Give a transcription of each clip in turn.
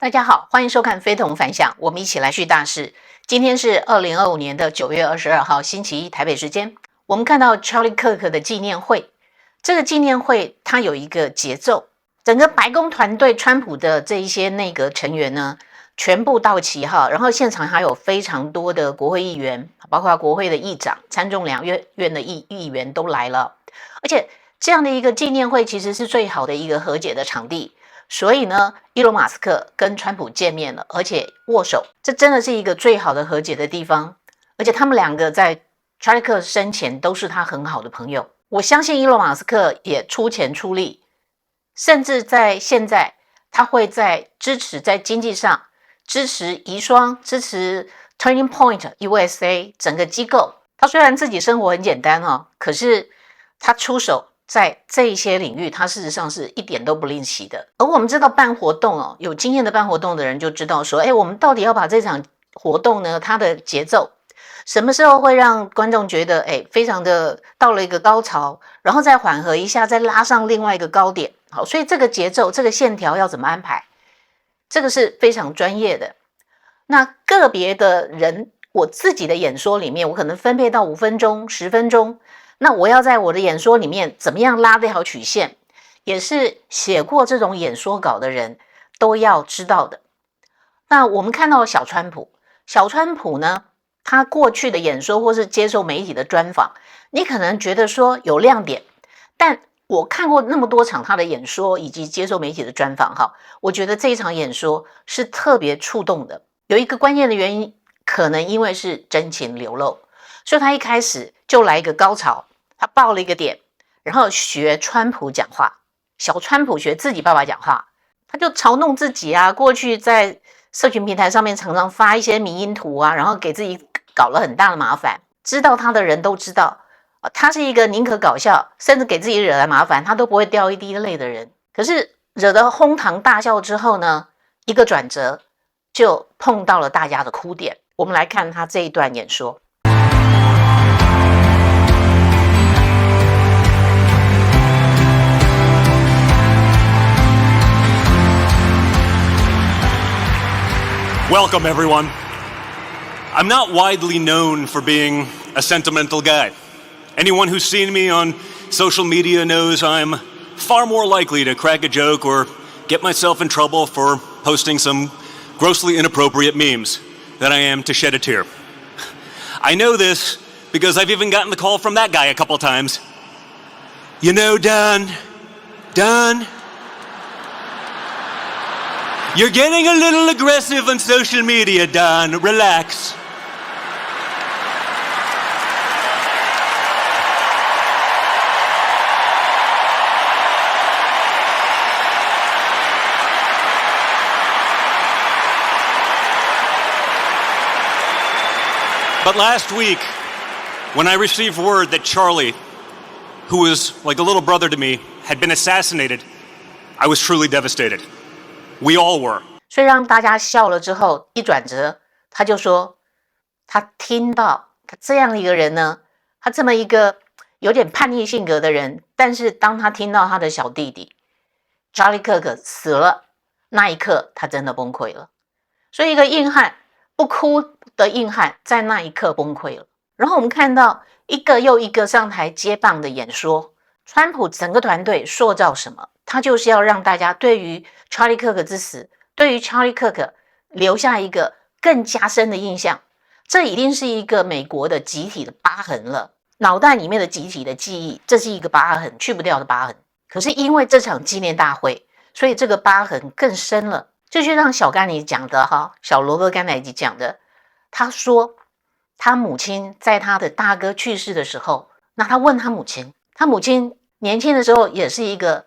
大家好，欢迎收看非同凡响，我们一起来续大事。今天是2025年的9月22号星期一台北时间，我们看到查理柯克的纪念会。这个纪念会它有一个节奏，整个白宫团队川普的这一些内阁成员呢全部到齐哈，然后现场还有非常多的国会议员，包括国会的议长、参众两院的议员都来了。而且这样的一个纪念会其实是最好的一个和解的场地，所以呢，伊隆马斯克跟川普见面了，而且握手，这真的是一个最好的和解的地方。而且他们两个在查理克生前都是他很好的朋友，我相信伊隆马斯克也出钱出力，甚至在现在他会在支持在经济上支持遗孀，支持 Turning Point USA 整个机构。他虽然自己生活很简单哦，可是他出手在这一些领域，他事实上是一点都不吝惜的。而我们知道办活动哦，有经验的办活动的人就知道说，我们到底要把这场活动呢，它的节奏什么时候会让观众觉得非常的到了一个高潮，然后再缓和一下，再拉上另外一个高点。好，所以这个节奏，这个线条要怎么安排，这个是非常专业的。那个别的人，我自己的演说里面，我可能分配到5分钟、10分钟。那我要在我的演说里面怎么样拉这条曲线，也是写过这种演说稿的人都要知道的。那我们看到小川普呢，他过去的演说或是接受媒体的专访，你可能觉得说有亮点，但我看过那么多场他的演说以及接受媒体的专访，我觉得这一场演说是特别触动的。有一个关键的原因，可能因为是真情流露，所以他一开始就来一个高潮，他爆了一个点，然后学川普讲话，小川普学自己爸爸讲话，他就嘲弄自己啊，过去在社群平台上面常常发一些迷因图啊，然后给自己搞了很大的麻烦。知道他的人都知道，他是一个宁可搞笑，甚至给自己惹来麻烦，他都不会掉一滴泪的人。可是惹得哄堂大笑之后呢，一个转折就碰到了大家的哭点。我们来看他这一段演说。Welcome, everyone. I'm not widely known for being a sentimental guy. Anyone who's seen me on social media knows I'm far more likely to crack a joke or get myself in trouble for posting some grossly inappropriate memes than I am to shed a tear. I know this because I've even gotten the call from that guy a couple times. You know, Don, you're getting a little aggressive on social media, Don. Relax. But last week, when I received word that Charlie, who was like a little brother to me, had been assassinated, I was truly devastated.We all were. 所以让大家笑了之后，一转折，他就说，他听到他这样一个人呢，他这么一个有点叛逆性格的人，但是当他听到他的小弟弟查理柯克死了，那一刻他真的崩溃了。所以一个硬汉，不哭的硬汉，在那一刻崩溃了。然后我们看到一个又一个上台接棒的演说，川普整个团队塑造什么？他就是要让大家对于查理柯克之死，对于查理柯克留下一个更加深的印象。这一定是一个美国的集体的疤痕了，脑袋里面的集体的记忆，这是一个疤痕，去不掉的疤痕。可是因为这场纪念大会，所以这个疤痕更深了。这就像小甘迺讲的小罗伯甘迺迪讲的，他说他母亲在他的大哥去世的时候，那他问他母亲年轻的时候也是一个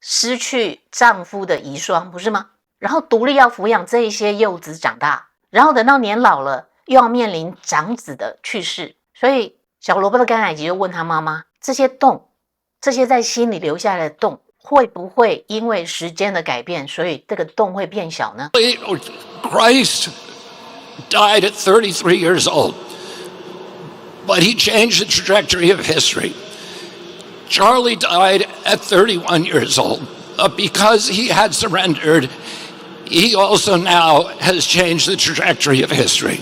失去丈夫的遗孀，不是吗？然后独立要抚养这一些幼子长大，然后等到年老了又要面临长子的去世，所以小罗伯特甘迺迪就问他妈妈，这些洞，这些在心里留下来的洞，会不会因为时间的改变，所以这个洞会变小呢？ Christ died at 33 years old, but he changed the trajectory of history. Charlie died at 31 years old because he had surrendered he also now has changed the trajectory of history.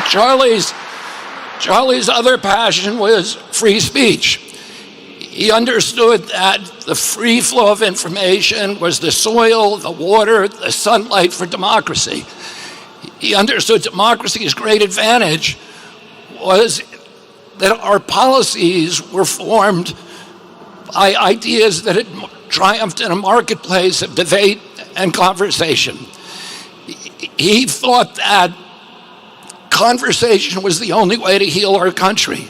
Charlie's other passion was free speech. He understood that the free flow of information was the soil, the water, the sunlight for democracy. He understood democracy's great advantage was that our policies were formed by ideas that had triumphed in a marketplace of debate and conversation. He thought that conversation was the only way to heal our country.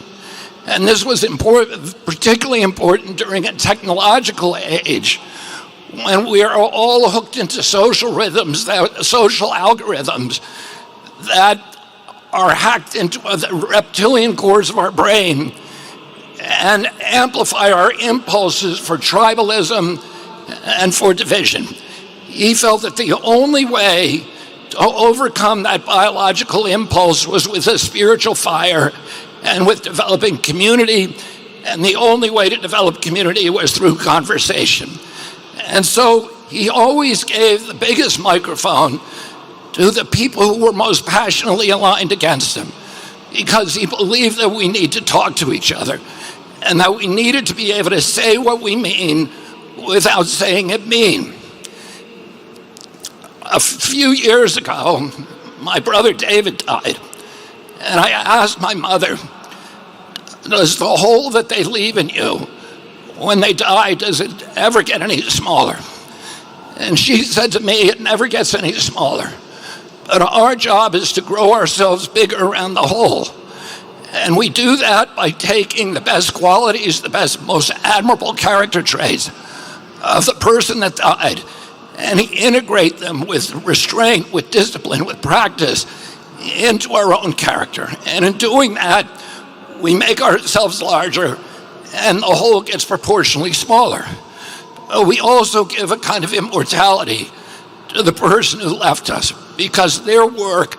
And this was particularly important during a technological age when we are all hooked into social rhythms, social algorithms that are hacked into the reptilian cores of our brain and amplify our impulses for tribalism and for division. He felt that the only way to overcome that biological impulse was with a spiritual fire and with developing community, and the only way to develop community was through conversation. And so he always gave the biggest microphone to the people who were most passionately aligned against him, because he believed that we need to talk to each other, and that we needed to be able to say what we mean without saying it mean. A few years ago, my brother David died. And I asked my mother, does the hole that they leave in you when they die, does it ever get any smaller? And she said to me, it never gets any smaller. But our job is to grow ourselves bigger around the hole. And we do that by taking the best qualities, the best, most admirable character traits of the person that died, and integrate them with restraint, with discipline, with practice, into our own character. And in doing that, we make ourselves larger and the whole gets proportionally smaller. But we also give a kind of immortality to the person who left us because their work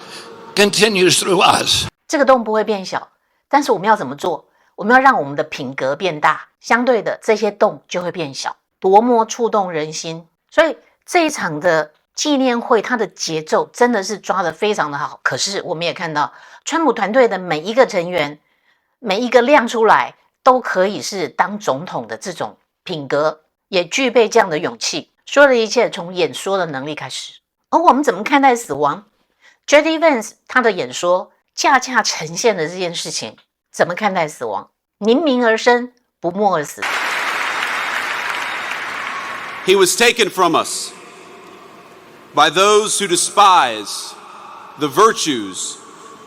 continues through us. 这个洞不会变小，但是我们要怎么做？我们要让我们的品格变大，相对的这些洞就会变小，多么触动人心。所以这一场的纪念会，它的节奏真的是抓得非常的好。可是我们也看到，川普团队的每一个成员，每一个亮出来，都可以是当总统的这种品格，也具备这样的勇气。所有的一切从演说的能力开始。而我们怎么看待死亡 ？JD 万斯他的演说恰恰呈现了这件事情。怎么看待死亡？冥冥而生，不默而死。He was taken from us by those who despise the virtues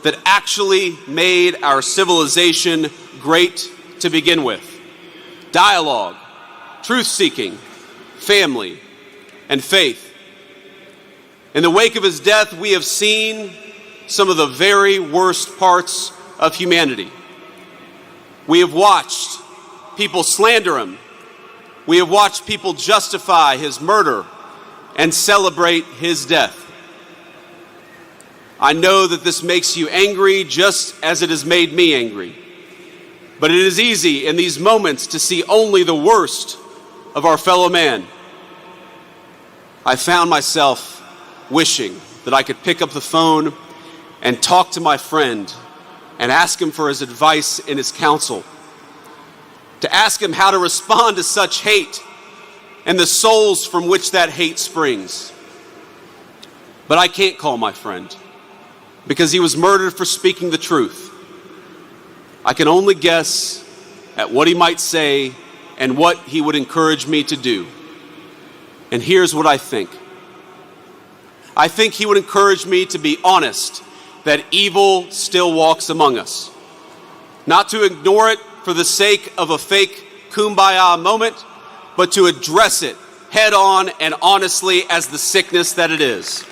that actually made our civilization great to begin with. Dialogue, truth-seeking, family, and faith. In the wake of his death, we have seen some of the very worst parts of humanity. We have watched people slander him. We have watched people justify his murder and celebrate his death. I know that this makes you angry just as it has made me angry. But it is easy in these moments to see only the worst of our fellow man. I found myself wishing that I could pick up the phone and talk to my friend and ask him for his advice and his counsel, to ask him how to respond to such hate and the souls from which that hate springs. But I can't call my friend because he was murdered for speaking the truth. I can only guess at what he might say and what he would encourage me to do. And here's what I think. I think he would encourage me to be honest that evil still walks among us, not to ignore it for the sake of a fake kumbaya moment, but to address it head on and honestly as the sickness that it is.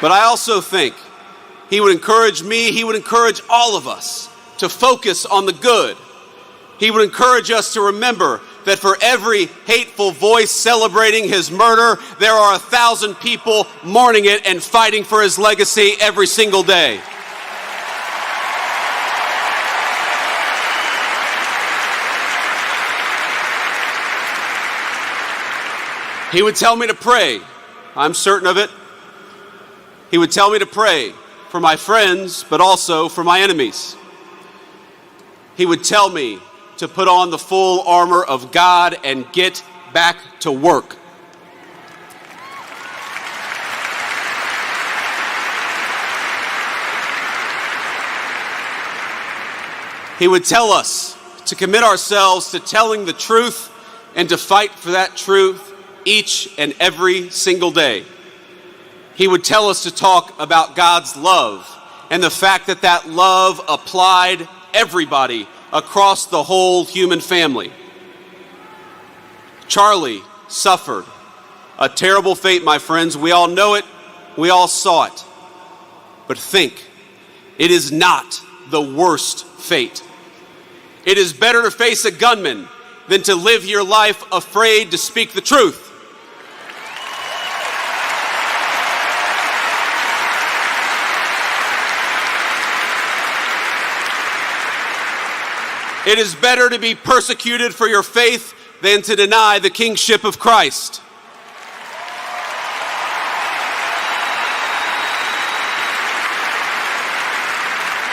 But I also think he would encourage me, he would encourage all of us to focus on the good. He would encourage us to remember that for every hateful voice celebrating his murder, there are 1,000 people mourning it and fighting for his legacy every single day. He would tell me to pray. I'm certain of it. He would tell me to pray for my friends, but also for my enemies. He would tell me to put on the full armor of God and get back to work. He would tell us to commit ourselves to telling the truth and to fight for that truth each and every single day. He would tell us to talk about God's love and the fact that that love applied everybody across the whole human family. Charlie suffered a terrible fate, my friends. We all know it. We all saw it. But think, it is not the worst fate. It is better to face a gunman than to live your life afraid to speak the truth. It is better to be persecuted for your faith than to deny the kingship of Christ.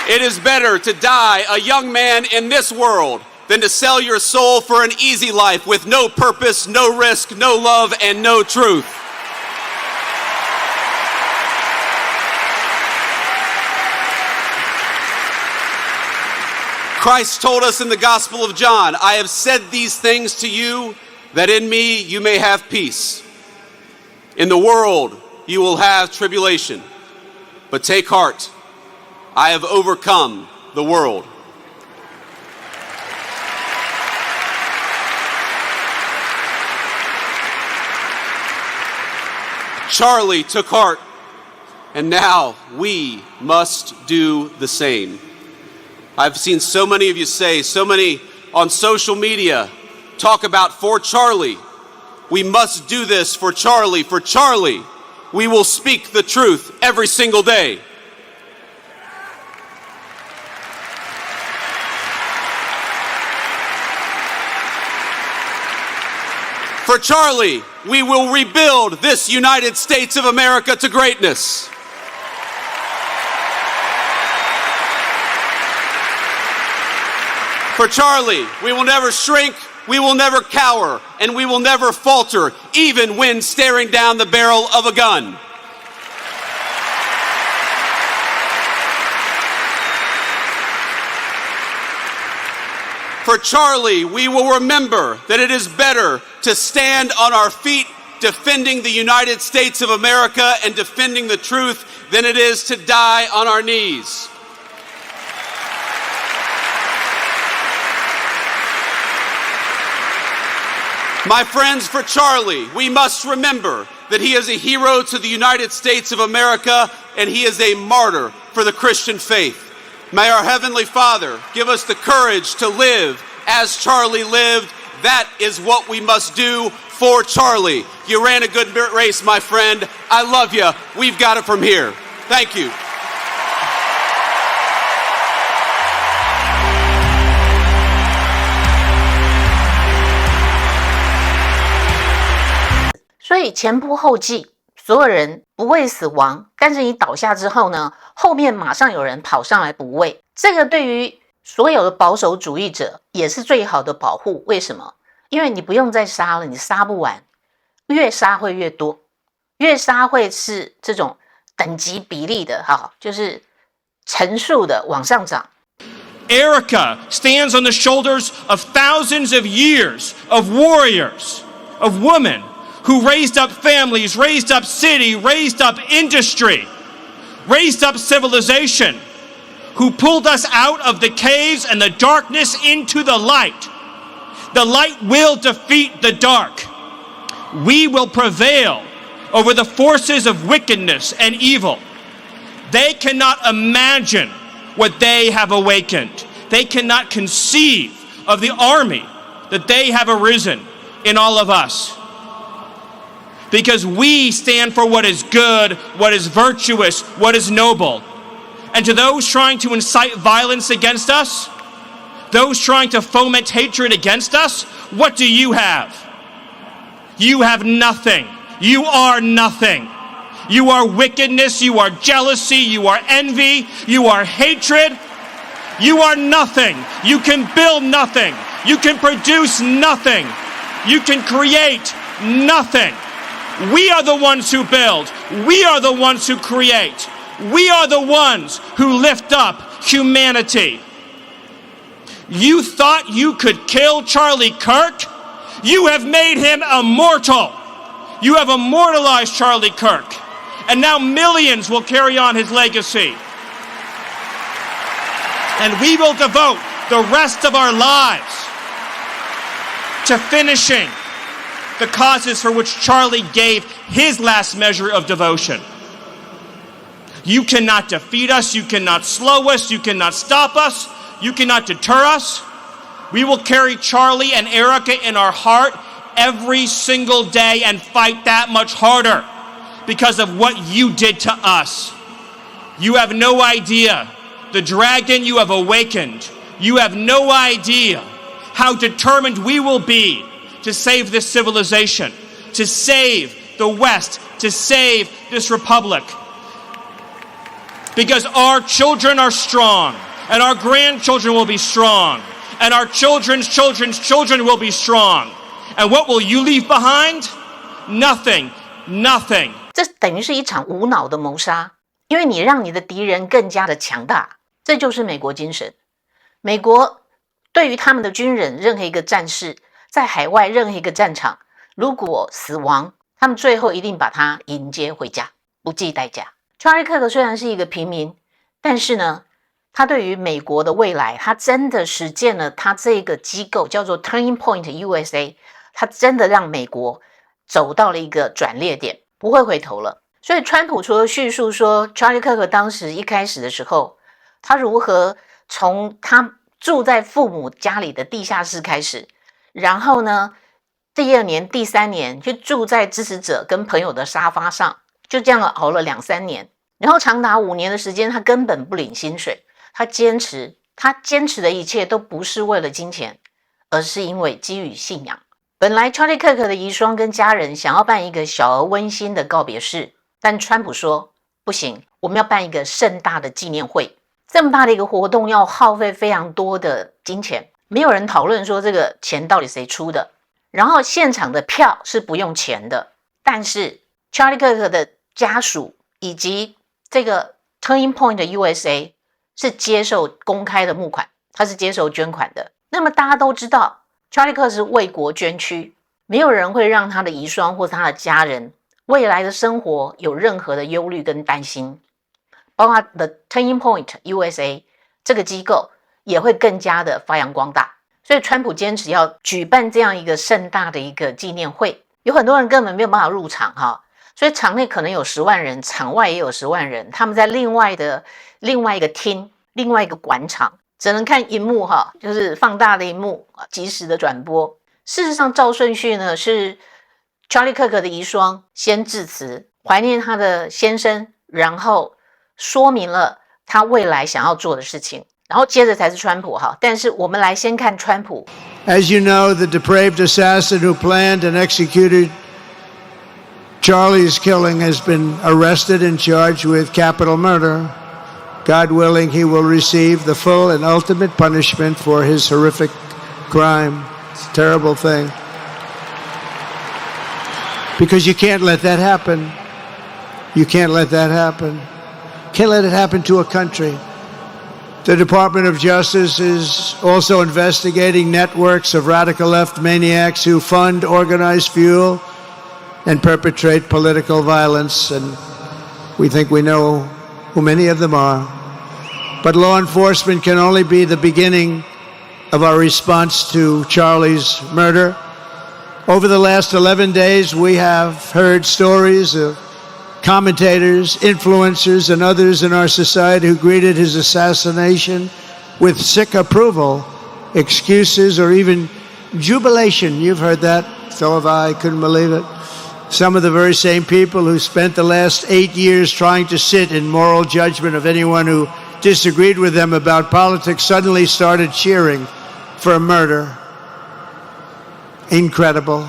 It is better to die a young man in this world than to sell your soul for an easy life with no purpose, no risk, no love, and no truth. Christ told us in the Gospel of John, I have said these things to you, that in me you may have peace. In the world you will have tribulation, but take heart, I have overcome the world. Charlie took heart, and now we must do the same. I've seen so many of you say, so many on social media, talk about for Charlie. We must do this for Charlie. For Charlie, we will speak the truth every single day. For Charlie, we will rebuild this United States of America to greatness. For Charlie, we will never shrink, we will never cower, and we will never falter, even when staring down the barrel of a gun. For Charlie, we will remember that it is better to stand on our feet defending the United States of America and defending the truth than it is to die on our knees. My friends, for Charlie, we must remember that he is a hero to the United States of America and he is a martyr for the Christian faith. May our Heavenly Father give us the courage to live as Charlie lived. That is what we must do for Charlie. You ran a good race, my friend. I love you. We've got it from here. Thank you.所以前仆后继，所有人不畏死亡，但是你倒下之后呢，后面马上有人跑上来补位。这个对于所有的保守主义者也是最好的保护。为什么？因为你不用再杀了，你杀不完，越杀会越多，越杀会是这种等级比例的，就是乘数的往上涨。Erica stands on the shoulders of thousands of years of warriors, of women who raised up families, raised up city, raised up industry, raised up civilization, who pulled us out of the caves and the darkness into the light. The light will defeat the dark. We will prevail over the forces of wickedness and evil. They cannot imagine what they have awakened. They cannot conceive of the army that they have arisen in all of us. Because we stand for what is good, what is virtuous, what is noble. And to those trying to incite violence against us, those trying to foment hatred against us, what do you have? You have nothing. You are nothing. You are wickedness, you are jealousy, you are envy, you are hatred. You are nothing. You can build nothing. You can produce nothing. You can create nothing. We are the ones who build. We are the ones who create. We are the ones who lift up humanity. You thought you could kill Charlie Kirk? You have made him immortal. You have immortalized Charlie Kirk. And now millions will carry on his legacy. And we will devote the rest of our lives to finishing the causes for which Charlie gave his last measure of devotion. You cannot defeat us. You cannot slow us. You cannot stop us. You cannot deter us. We will carry Charlie and Erica in our heart every single day and fight that much harder because of what you did to us. You have no idea the dragon you have awakened. You have no idea how determined we will be to save this civilization, to save the West, to save this republic. Because our children are strong, and our grandchildren will be strong, and our children's children's children will be strong. And what will you leave behind? Nothing, nothing. 这等于是一场无脑的谋杀，因为你让你的敌人更加的强大，这就是美国精神。美国对于他们的军人，任何一个战士在海外任何一个战场，如果死亡，他们最后一定把他迎接回家，不计代价。查理·克克虽然是一个平民，但是呢，他对于美国的未来，他真的实践了他这个机构叫做 Turning Point USA， 他真的让美国走到了一个转捩点，不会回头了。所以川普除了叙述说查理·克克当时一开始的时候，他如何从他住在父母家里的地下室开始，然后呢，第二年、第三年就住在支持者跟朋友的沙发上，就这样熬了2-3年，然后长达5年的时间，他根本不领薪水。他坚持的一切都不是为了金钱，而是因为基于信仰。本来查理·克克的遗孀跟家人想要办一个小而温馨的告别式，但川普说不行，我们要办一个盛大的纪念会。这么大的一个活动要耗费非常多的金钱，没有人讨论说这个钱到底谁出的。然后现场的票是不用钱的，但是查理·克克的家属以及这个 Turning Point USA 是接受公开的募款，他是接受捐款的。那么大家都知道查理·克克是为国捐躯，没有人会让他的遗孀或他的家人未来的生活有任何的忧虑跟担心，包括 The Turning Point USA 这个机构也会更加的发扬光大。所以川普坚持要举办这样一个盛大的一个纪念会，有很多人根本没有办法入场哈，所以场内可能有10万人，场外也有10万人，他们在另外一个厅，另外一个广场，只能看荧幕哈，就是放大的荧幕，即时的转播。事实上照顺序呢，是查理·克克的遗孀先致辞，怀念他的先生，然后说明了他未来想要做的事情，然后接着才是川普哈。但是我们来先看川普。As you know, the depraved assassin who planned and executed Charlie's killing has been arrested and charged with capital murder. God willing, he will receive the full and ultimate punishment for his horrific crime. It's a terrible thing. Because you can't let that happen. You can't let that happen. Can't let it happen to a country. The Department of Justice is also investigating networks of radical left maniacs who fund, organize, fuel, and perpetrate political violence, and we think we know who many of them are. But law enforcement can only be the beginning of our response to Charlie's murder. Over the last 11 days, we have heard stories of commentators, influencers, and others in our society who greeted his assassination with sick approval, excuses, or even jubilation. You've heard that. So have I. Couldn't believe it. Some of the very same people who spent the last 8 years trying to sit in moral judgment of anyone who disagreed with them about politics suddenly started cheering for a murder. Incredible.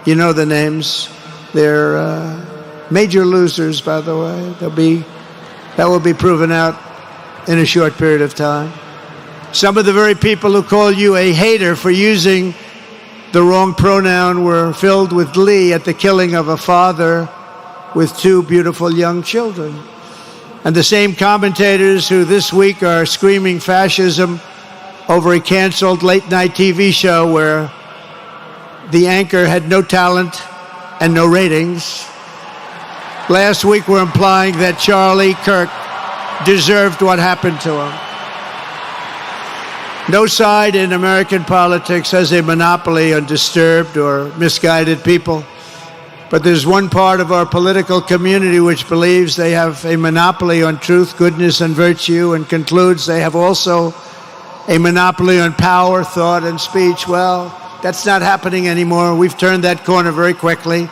You know the names. They're major losers, by the way. That will be proven out in a short period of time. Some of the very people who call you a hater for using the wrong pronoun were filled with glee at the killing of a father with 2 beautiful young children. And the same commentators who this week are screaming fascism over a canceled late-night TV show where the anchor had no talent and no ratings, last week were implying that Charlie Kirk deserved what happened to him. No side in American politics has a monopoly on disturbed or misguided people. But there's one part of our political community which believes they have a monopoly on truth, goodness, and virtue, and concludes they have also a monopoly on power, thought, and speech. Well, that's not happening anymore. We've turned that corner very quickly.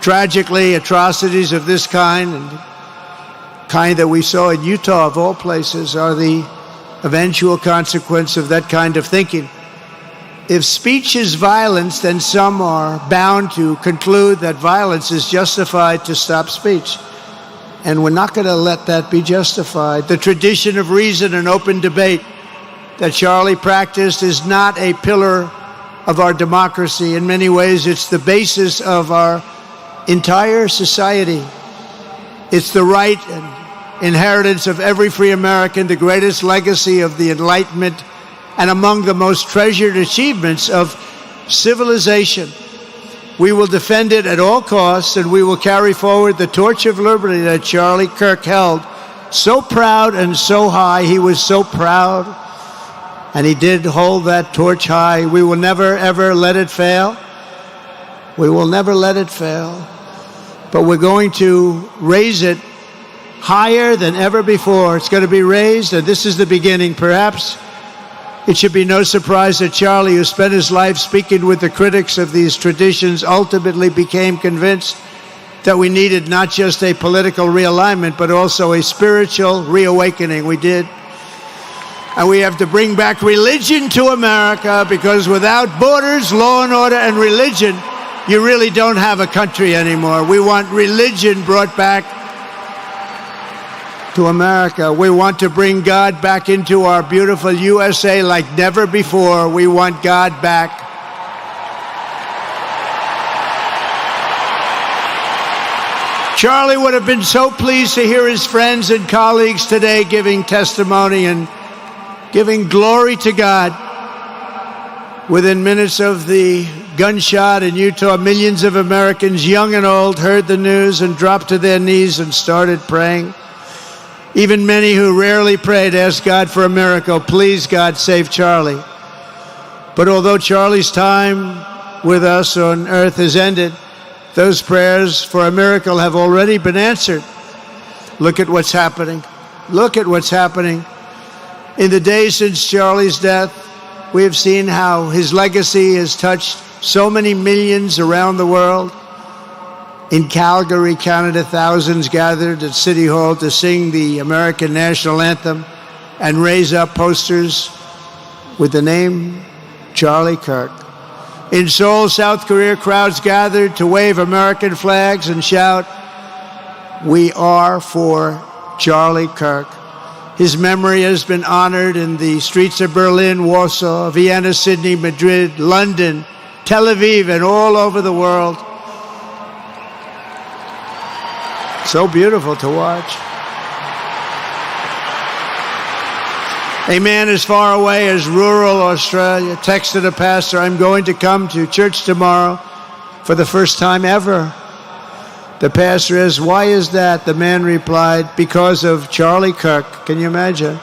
Tragically, atrocities of this kind, and kind that we saw in Utah, of all places, are the eventual consequence of that kind of thinking. If speech is violence, then some are bound to conclude that violence is justified to stop speech. And we're not going to let that be justified. The tradition of reason and open debate that Charlie practiced is not a pillar of our democracy. In many ways, it's the basis of our entire society. It's the right and inheritance of every free American, the greatest legacy of the Enlightenment, and among the most treasured achievements of civilization. We will defend it at all costs, and we will carry forward the torch of liberty that Charlie Kirk held so proud and so high. He was so proud, and he did hold that torch high. We will never, ever let it fail. We will never let it fail. But we're going to raise it higher than ever before. It's going to be raised, and this is the beginning. Perhaps it should be no surprise that Charlie, who spent his life speaking with the critics of these traditions, ultimately became convinced that we needed not just a political realignment, but also a spiritual reawakening. We did. And we have to bring back religion to America, because without borders, law and order, and religion, you really don't have a country anymore. We want religion brought back to America. We want to bring God back into our beautiful USA like never before. We want God back. Charlie would have been so pleased to hear his friends and colleagues today giving testimony and giving glory to God. Within minutes of the gunshot in Utah, millions of Americans, young and old, heard the news and dropped to their knees and started praying. Even many who rarely prayed asked God for a miracle. Please, God, save Charlie. But although Charlie's time with us on earth has ended, those prayers for a miracle have already been answered. Look at what's happening. Look at what's happening. In the days since Charlie's death, we have seen how his legacy has touched so many millions around the world. In Calgary, Canada, thousands gathered at City Hall to sing the American national anthem and raise up posters with the name Charlie Kirk. In Seoul, South Korea, crowds gathered to wave American flags and shout, "We are for Charlie Kirk." His memory has been honored in the streets of Berlin, Warsaw, Vienna, Sydney, Madrid, London, Tel Aviv, and all over the world. So beautiful to watch. A man as far away as rural Australia texted a pastor, "I'm going to come to church tomorrow for the first time ever." The pastor asked, "Why is that?" The man replied, "Because of Charlie Kirk." Can you imagine?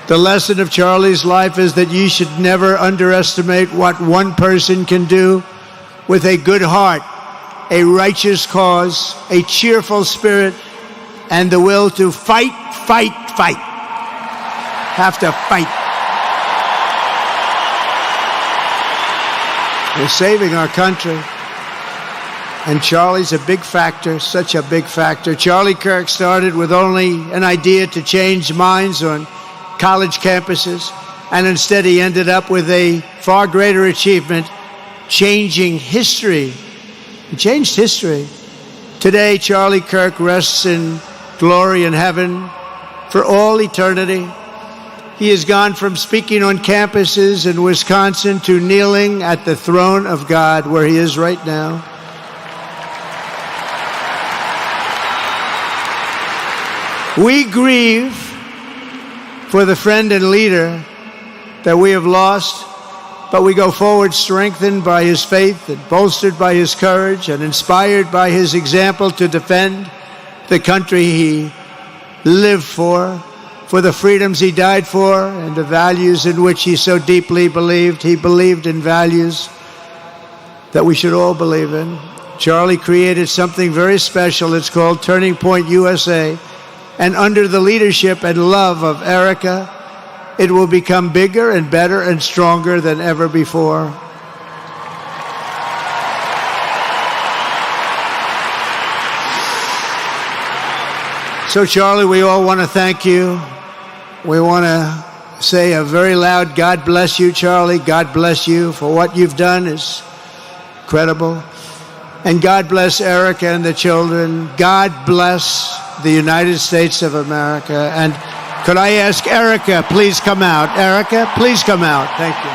The lesson of Charlie's life is that you should never underestimate what one person can do with a good heart, a righteous cause, a cheerful spirit, and the will to fight, fight, fight. Have to fight. We're saving our country. And Charlie's a big factor, such a big factor. Charlie Kirk started with only an idea to change minds on college campuses, and instead he ended up with a far greater achievement, changing history. He changed history. Today, Charlie Kirk rests in glory in heaven for all eternity. He has gone from speaking on campuses in Wisconsin to kneeling at the throne of God, where he is right now. We grieve for the friend and leader that we have lost, but we go forward strengthened by his faith and bolstered by his courage and inspired by his example to defend the country he lived for the freedoms he died for, and the values in which he so deeply believed. He believed in values that we should all believe in. Charlie created something very special. It's called Turning Point USA. And under the leadership and love of Erica, it will become bigger and better and stronger than ever before. So, Charlie, we all want to thank you. We want to say a very loud God bless you, Charlie. God bless you for what you've done is incredible. And God bless Erica and the children. God bless the United States of America. And could I ask Erica, please come out. Erica, please come out. Thank you.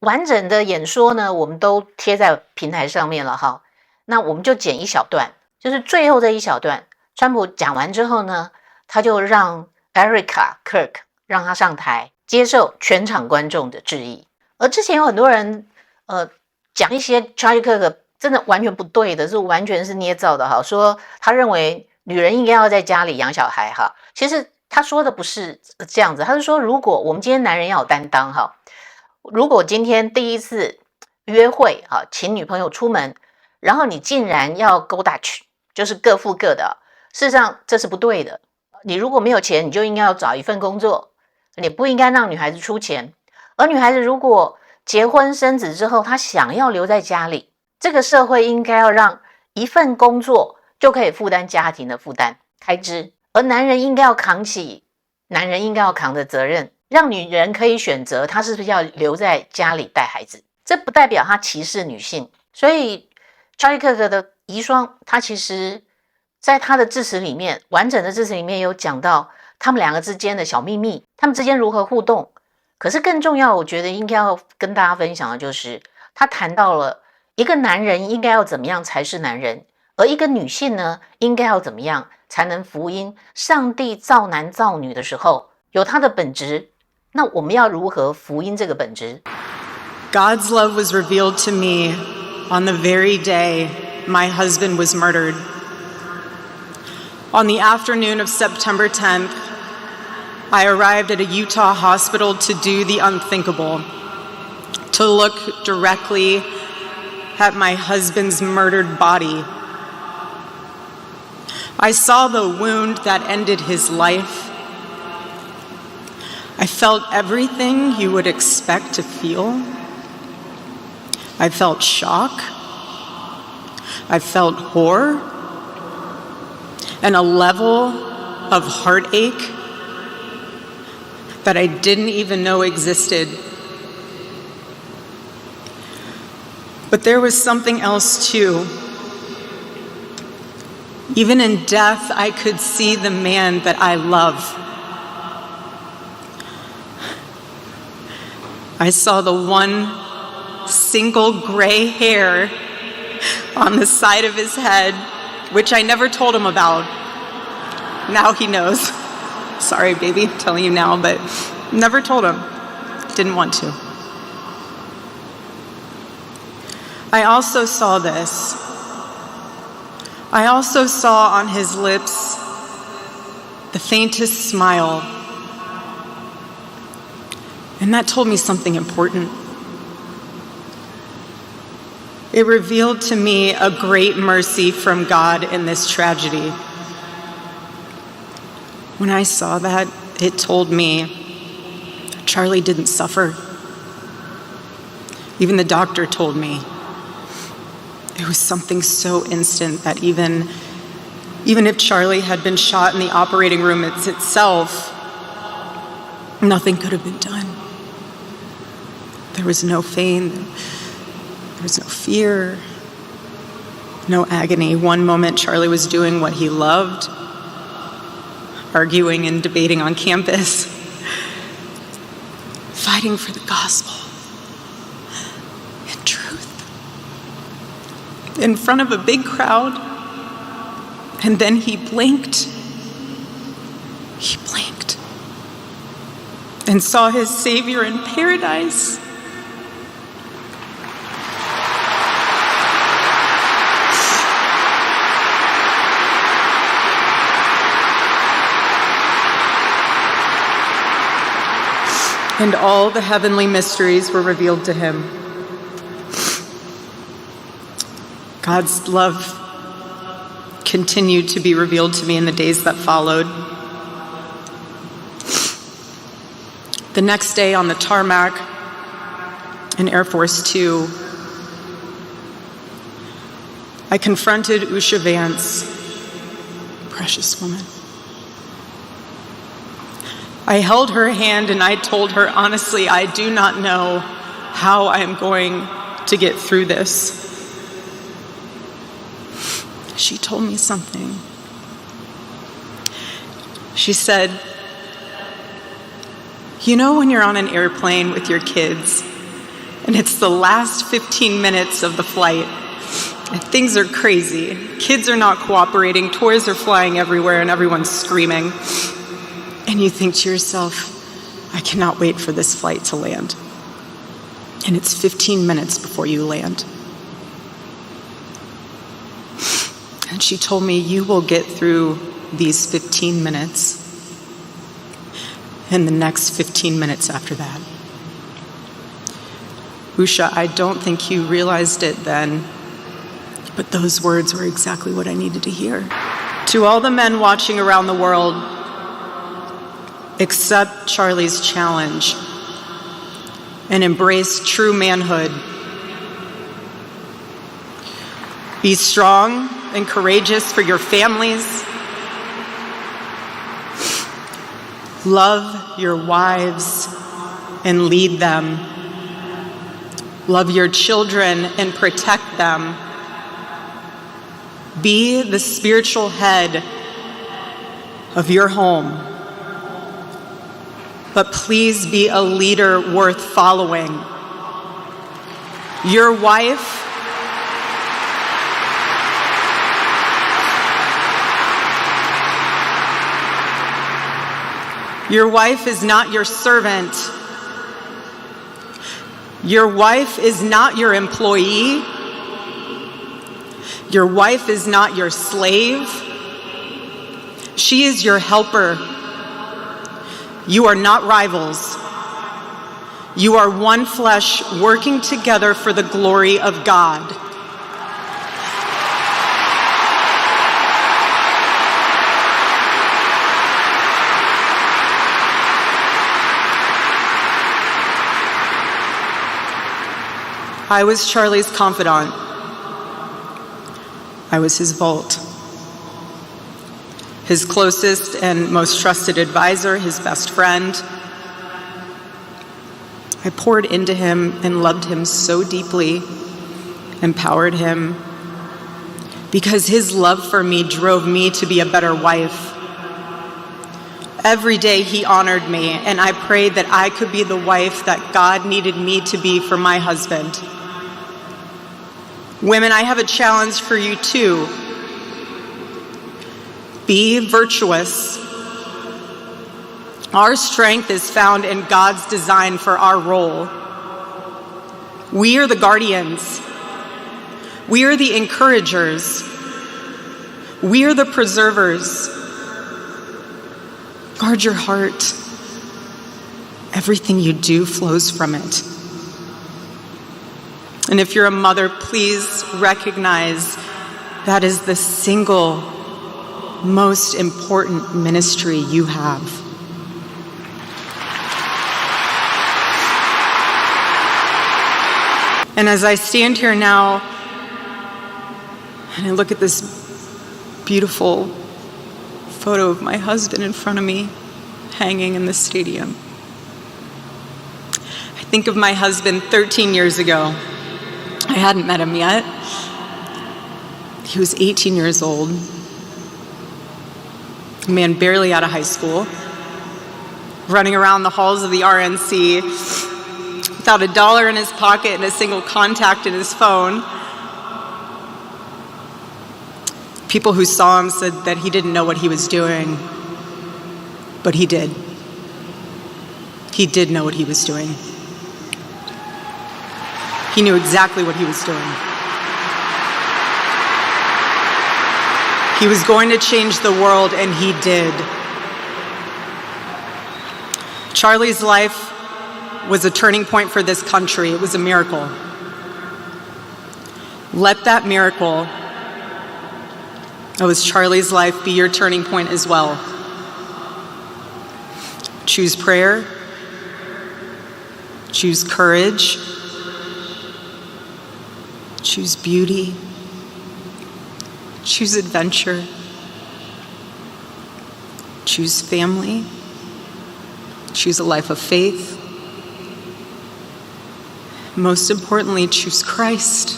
完整的演说呢，我们都贴在平台上面了哈。那我们就剪一小段，就是最后这一小段，川普讲完之后呢，他就让 Erica Kirk 让他上台接受全场观众的质疑。而之前有很多人讲一些 Charlie Kirk 真的完全不对的，是完全是捏造的哈，说他认为女人应该要在家里养小孩哈。其实他说的不是这样子，他是说如果我们今天男人要有担当哈。如果今天第一次约会啊，请女朋友出门，然后你竟然要 go Dutch， 就是各付各的，事实上这是不对的。你如果没有钱，你就应该要找一份工作，你不应该让女孩子出钱。而女孩子如果结婚生子之后，她想要留在家里，这个社会应该要让一份工作就可以负担家庭的负担开支，而男人应该要扛起男人应该要扛的责任。让女人可以选择她是不是要留在家里带孩子，这不代表她歧视女性。所以 Charlie Kirk 的遗孀，他其实在他的致辞里面，完整的致辞里面有讲到他们两个之间的小秘密，他们之间如何互动。可是更重要，我觉得应该要跟大家分享的就是他谈到了一个男人应该要怎么样才是男人，而一个女性呢，应该要怎么样才能福音上帝造男造女的时候有他的本质。那我们要如何福音这个本质？ God's love was revealed to me on the very day my husband was murdered. On the afternoon of September 10th, I arrived at a Utah hospital to do the unthinkable, to look directly at my husband's murdered body. I saw the wound that ended his life. I felt everything you would expect to feel. I felt shock. I felt horror. And a level of heartache that I didn't even know existed. But there was something else too. Even in death, I could see the man that I love. I saw the one single gray hair on the side of his head, which I never told him about. Now he knows. Sorry, baby, I'm telling you now, but never told him. Didn't want to. I also saw this. I also saw on his lips the faintest smile. And that told me something important. It revealed to me a great mercy from God in this tragedy. When I saw that, it told me Charlie didn't suffer. Even the doctor told me. It was something so instant that even if Charlie had been shot in the operating room itself, nothing could have been done. There was no pain, there was no fear, no agony. One moment Charlie was doing what he loved, arguing and debating on campus, fighting for the gospel and truth in front of a big crowd. And then he blinked. He blinked and saw his Savior in paradise. And all the heavenly mysteries were revealed to him. God's love continued to be revealed to me in the days that followed. The next day on the tarmac in Air Force Two, I confronted Usha Vance, precious woman. I held her hand and I told her, honestly, I do not know how I am going to get through this. She told me something. She said, you know when you're on an airplane with your kids and it's the last 15 minutes of the flight and things are crazy, kids are not cooperating, toys are flying everywhere and everyone's screaming. And you think to yourself, I cannot wait for this flight to land. And it's 15 minutes before you land. And she told me, you will get through these 15 minutes and the next 15 minutes after that. Usha, I don't think you realized it then, but those words were exactly what I needed to hear. To all the men watching around the world, accept Charlie's challenge and embrace true manhood. Be strong and courageous for your families. Love your wives and lead them. Love your children and protect them. Be the spiritual head of your home. But please be a leader worth following. Your wife is not your servant. Your wife is not your employee. Your wife is not your slave. She is your helper. You are not rivals. You are one flesh working together for the glory of God. I was Charlie's confidant. I was his vault. His closest and most trusted advisor, his best friend. I poured into him and loved him so deeply empowered him, because his love for me drove me to be a better wife. Every day he honored me, and I prayed that I could be the wife that God needed me to be for my husband. Women, I have a challenge for you too. Be virtuous. Our strength is found in God's design for our role. We are the guardians. We are the encouragers. We are the preservers. Guard your heart. Everything you do flows from it. And if you're a mother, please recognize that is the single most important ministry you have. And as I stand here now and I look at this beautiful photo of my husband in front of me hanging in the stadium, I think of my husband 13 years ago. I hadn't met him yet. He was 18 years old, a man barely out of high school, running around the halls of the RNC without $1 in his pocket and a single contact in his phone. People who saw him said that he didn't know what he was doing, but he did. He did know what he was doing. He knew exactly what he was doing. He was going to change the world, and he did. Charlie's life was a turning point for this country. It was a miracle. Let that miracle that was Charlie's life be your turning point as well. Choose prayer. Choose courage. Choose beauty. Choose adventure. Choose family. Choose a life of faith. Most importantly, choose Christ.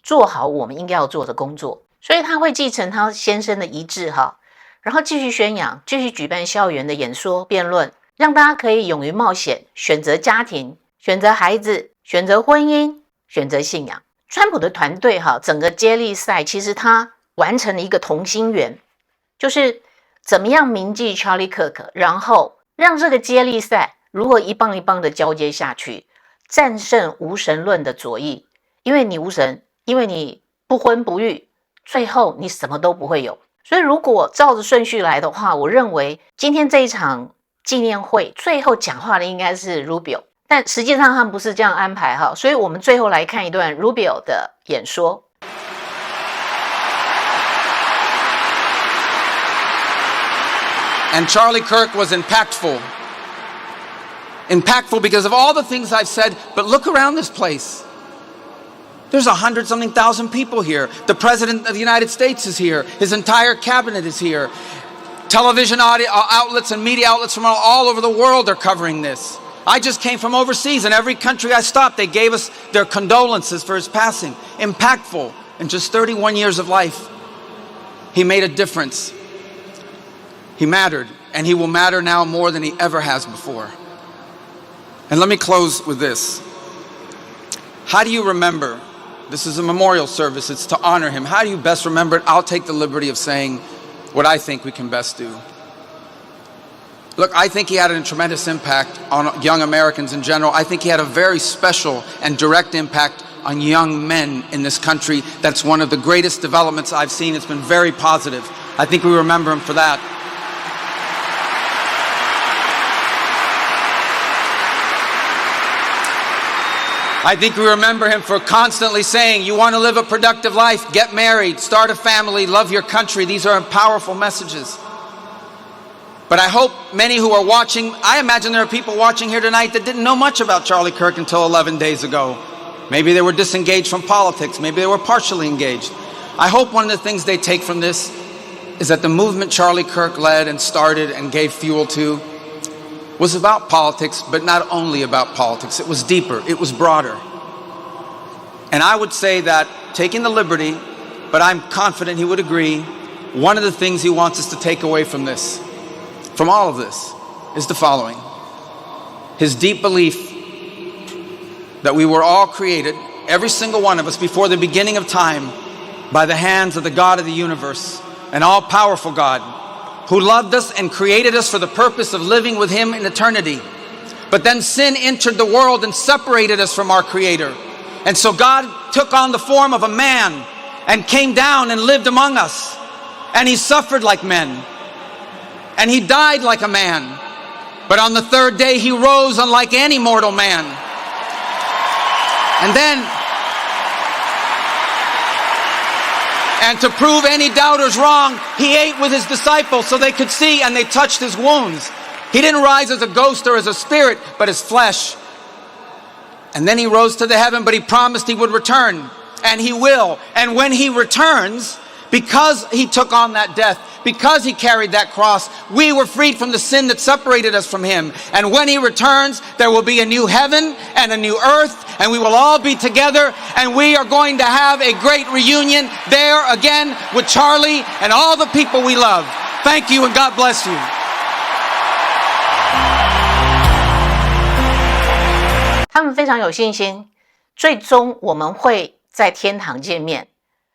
做好我们应该要做的工作，所以他会继承他先生的遗志哈，然后继续宣扬，继续举办校园的演说、辩论，让大家可以勇于冒险，选择家庭，选择孩子，选择婚姻，选择信仰。川普的团队哈，整个接力赛其实他完成了一个同心圆，就是怎么样铭记 Charlie 柯克，然后让这个接力赛如何一棒一棒的交接下去，战胜无神论的左翼。因为你无神，因为你不婚不育，最后你什么都不会有。所以如果照着顺序来的话，我认为今天这一场纪念会最后讲话的应该是 Rubio， 但实际上他们不是这样安排哈，所以我们最后来看一段 Rubio 的演说。And Charlie Kirk was impactful. Impactful because of all the things I've said, but look around this place. There's 100-something thousand people here. The President of the United States is here. His entire cabinet is here. Television outlets and media outlets from all over the world are covering this. I just came from overseas, and every country I stopped, they gave us their condolences for his passing. Impactful. In just 31 years of life, he made a difference. He mattered, and he will matter now more than he ever has before. And let me close with this. How do you remember? This is a memorial service. It's to honor him. How do you best remember it? I'll take the liberty of saying what I think we can best do. Look, I think he had a tremendous impact on young Americans in general. I think he had a very special and direct impact on young men in this country. That's one of the greatest developments I've seen. It's been very positive. I think we remember him for that. I think we remember him for constantly saying, you want to live a productive life, get married, start a family, love your country. These are powerful messages. But I hope many who are watching, I imagine there are people watching here tonight that didn't know much about Charlie Kirk until 11 days ago. Maybe they were disengaged from politics. Maybe they were partially engaged. I hope one of the things they take from this is that the movement Charlie Kirk led and started and gave fuel to was about politics, but not only about politics. It was deeper. It was broader. And I would say that, taking the liberty, but I'm confident he would agree, one of the things he wants us to take away from this, from all of this, is the following. His deep belief that we were all created, every single one of us, before the beginning of time, by the hands of the God of the universe, an all-powerful God, who loved us and created us for the purpose of living with him in eternity. But then sin entered the world and separated us from our Creator. And so God took on the form of a man and came down and lived among us. And he suffered like men. And he died like a man. But on the third day he rose unlike any mortal man. And to prove any doubters wrong, he ate with his disciples so they could see, and they touched his wounds. He didn't rise as a ghost or as a spirit, but as flesh. And then he rose to the heaven, but he promised he would return. And he will. And when he returns, because he took on that death, because he carried that cross, we were freed from the sin that separated us from him. And when he returns, there will be a new heaven and a new earth, and we will all be together, and we are going to have a great reunion there again with Charlie and all the people we love. Thank you, and God bless you. 他们非常有信心，最终我们会在天堂见面，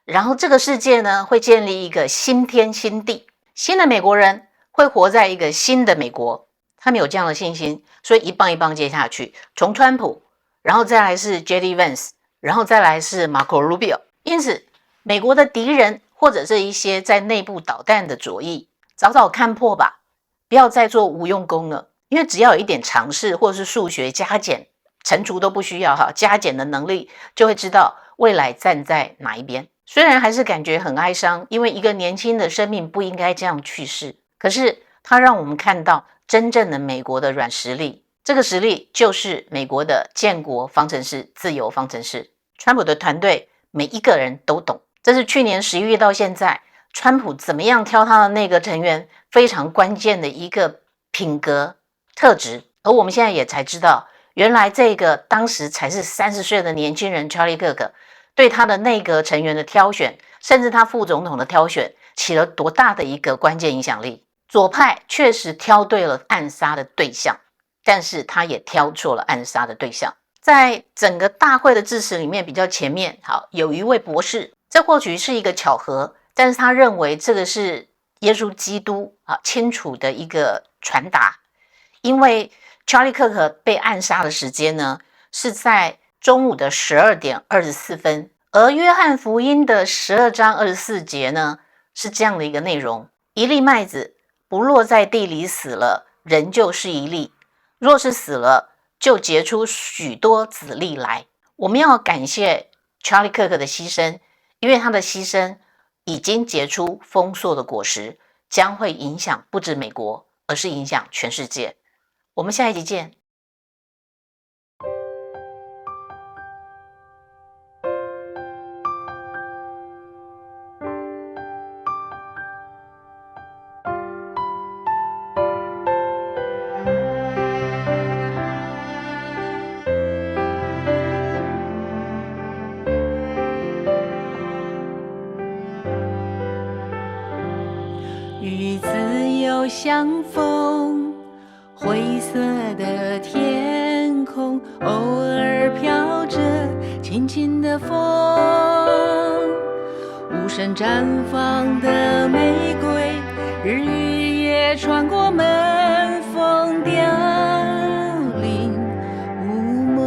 然后这个世界呢会建立一个新天新地，新的美国人会活在一个新的美国。他们有这样的信心，所以一棒一棒接下去，从川普，然后再来是 JD 万斯，然后再来是马可·卢比奥。因此，美国的敌人或者是一些在内部捣蛋的左翼，早早看破吧，不要再做无用功了，因为只要有一点常识或是数学加减。乘除都不需要哈，加减的能力就会知道未来站在哪一边。虽然还是感觉很哀伤，因为一个年轻的生命不应该这样去世，可是它让我们看到真正的美国的软实力。这个实力就是美国的建国方程式、自由方程式。川普的团队每一个人都懂，这是去年11月到现在，川普怎么样挑他的内阁成员非常关键的一个品格特质。而我们现在也才知道，原来这个当时才是30岁的年轻人查理柯克对他的内阁成员的挑选，甚至他副总统的挑选起了多大的一个关键影响力。左派确实挑对了暗杀的对象，但是他也挑错了暗杀的对象。在整个大会的致辞里面比较前面，好，有一位博士，这或许是一个巧合，但是他认为这个是耶稣基督清楚的一个传达，因为查理柯克被暗杀的时间呢，是在中午的12点24分，而约翰福音的12章24节呢，是这样的一个内容：一粒麦子不落在地里死了，仍旧是一粒；若是死了，就结出许多子粒来。我们要感谢查理柯克的牺牲，因为他的牺牲已经结出丰硕的果实，将会影响不止美国，而是影响全世界。我们下一集见。与自由相逢，灰色的天空，偶尔飘着轻轻的风，无声绽放的玫瑰，日与夜穿过门缝，凋零无梦。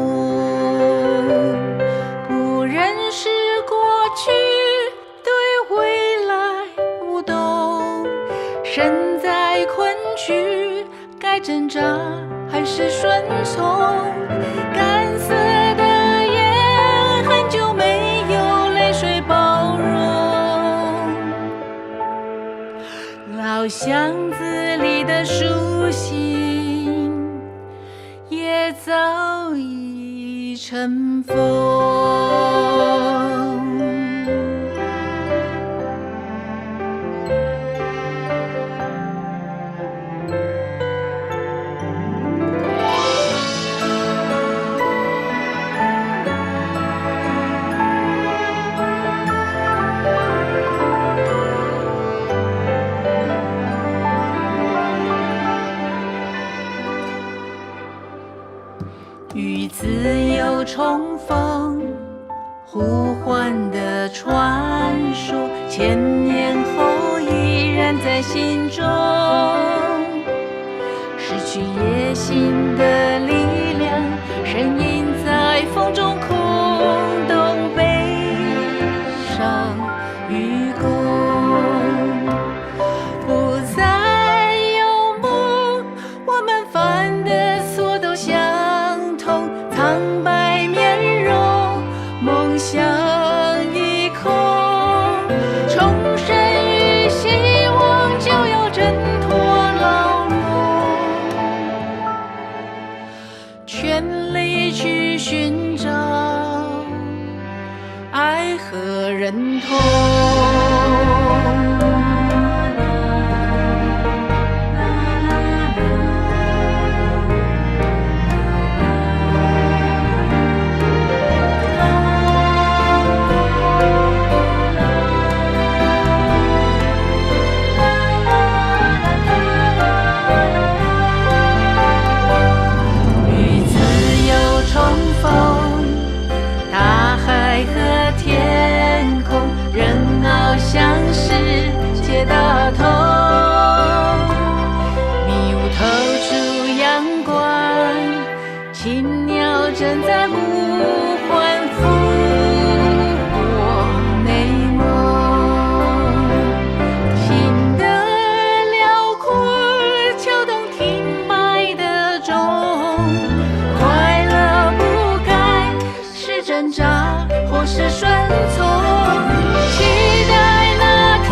不认识过去，对未来无动，身在困局，该挣扎还是顺从？干涩的眼，很久没有泪水包容。老巷子里的书信，也早已尘封。与自由重逢，呼唤的传说，1000年后依然在心中。失去野心的力量，声音在风中空洞，悲伤与共，不再有梦，我们犯的错都相同，苍白面容，梦想已空，重生与希望就要挣脱牢笼，全力去寻找爱和认同。与自由重逢，大海和天空，人翱翔世界大同，迷雾透出阳光，青鸟正在呼唤复活美梦，心的辽阔敲动停摆的钟，快乐不该是挣扎或是顺从，期待那天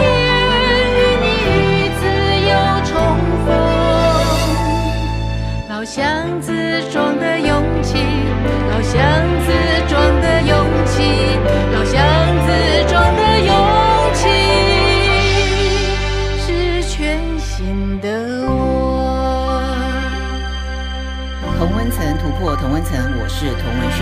与你与自由重逢，老箱子装的勇气，老箱子装的勇气，老箱子装的勇气，是全新的我。同温层突破同温层，我是童文勋。